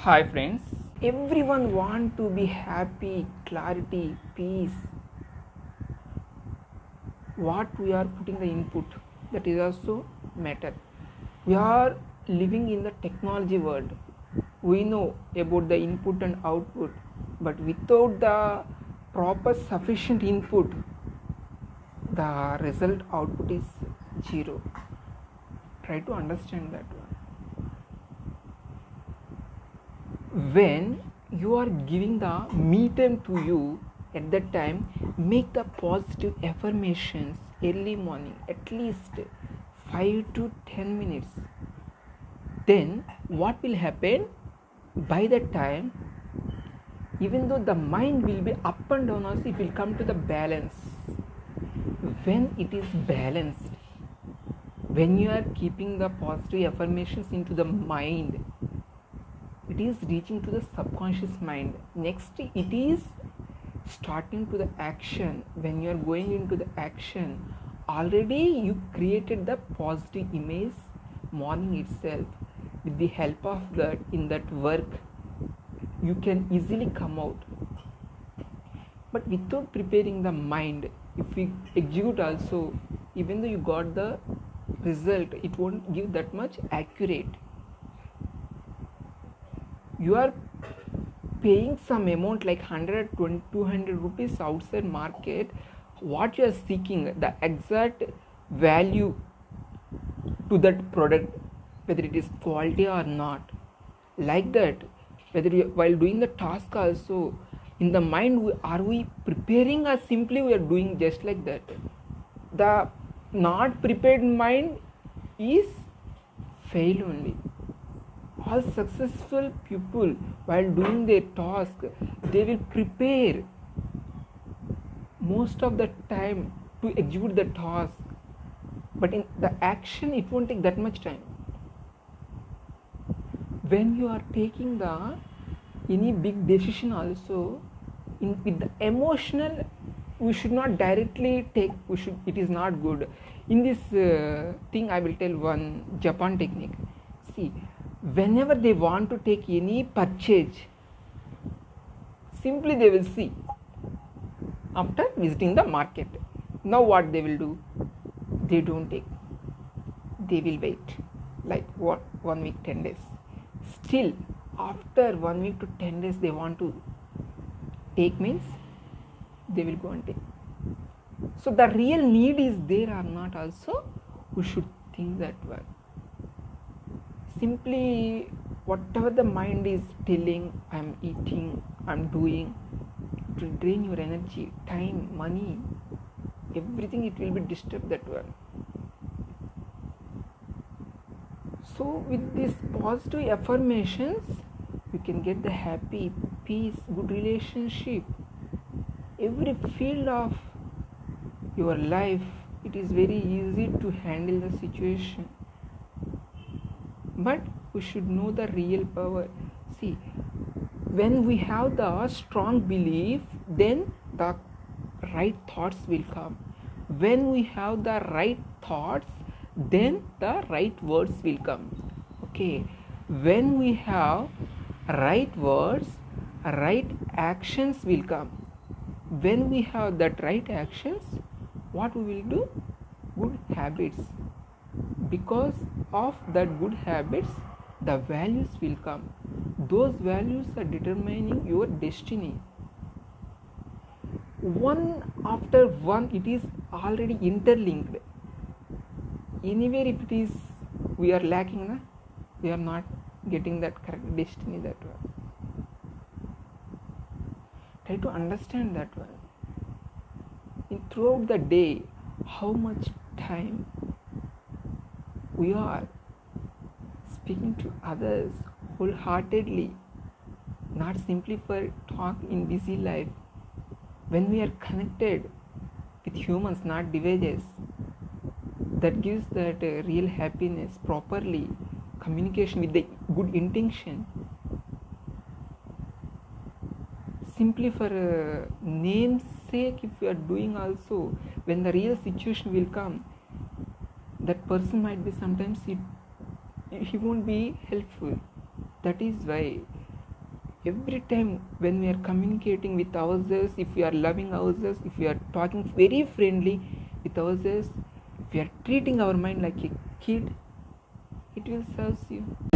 Hi friends, everyone want to be happy, clarity, peace. What we are putting the input, that is also matter. We are living in the technology world. We know about the input and output, but without the proper sufficient input, the result output is zero. Try to understand that one. When you are giving the me time to you, at that time make the positive affirmations early morning, at least 5 to 10 minutes. Then what will happen? By that time, even though the mind will be up and down, also it will come to the balance. When it is balanced, when you are keeping the positive affirmations into the mind, it is reaching to the subconscious mind. Next, it is starting to the action. When you are going into the action, already you created the positive image morning itself. With the help of that, in that work, you can easily come out. But without preparing the mind, if we execute also, even though you got the result, it won't give that much accurate. You are paying some amount like 100, 200 rupees outside market. What you are seeking, the exact value to that product, whether it is quality or not, like that. Whether you, while doing the task also, in the mind, are we preparing or simply we are doing just like that? The not prepared mind is fail only. All successful people, while doing their task, they will prepare most of the time to execute the task, but in the action it won't take that much time. When you are taking the any big decision also, with the emotional, we should not directly take, it is not good. In this thing, I will tell one Japan technique. See, whenever they want to take any purchase, simply they will see after visiting the market. Now what they will do? They don't take, they will wait like what, 1 week, 10 days. Still after 1 week to 10 days they want to take, means they will go and take. So the real need is there or not also, we should think that way. Simply whatever the mind is telling, I am eating, I am doing, it will drain your energy, time, money, everything. It will be disturbed that way. So with these positive affirmations, you can get the happy, peace, good relationship. Every field of your life, it is very easy to handle the situation. But we should know the real power. See, when we have the strong belief, then the right thoughts will come. When we have the right thoughts, then the right words will come. Okay, when we have right words, right actions will come. When we have that right actions, what we will do? Good habits. Because of that good habits, the values will come. Those values are determining your destiny. One after one, it is already interlinked. Anywhere if it is, we are lacking, we are not getting that correct destiny that way. Try to understand that one. Throughout the day, how much time we are speaking to others wholeheartedly, not simply for talk in busy life. When we are connected with humans, not devices, that gives that real happiness. Properly communication with the good intention. Simply for name's sake, if we are doing also, when the real situation will come, that person might be sometimes he won't be helpful. That is why Every time when we are communicating with ourselves, if we are loving ourselves, if we are talking very friendly with ourselves, if we are treating our mind like a kid, it will serve you.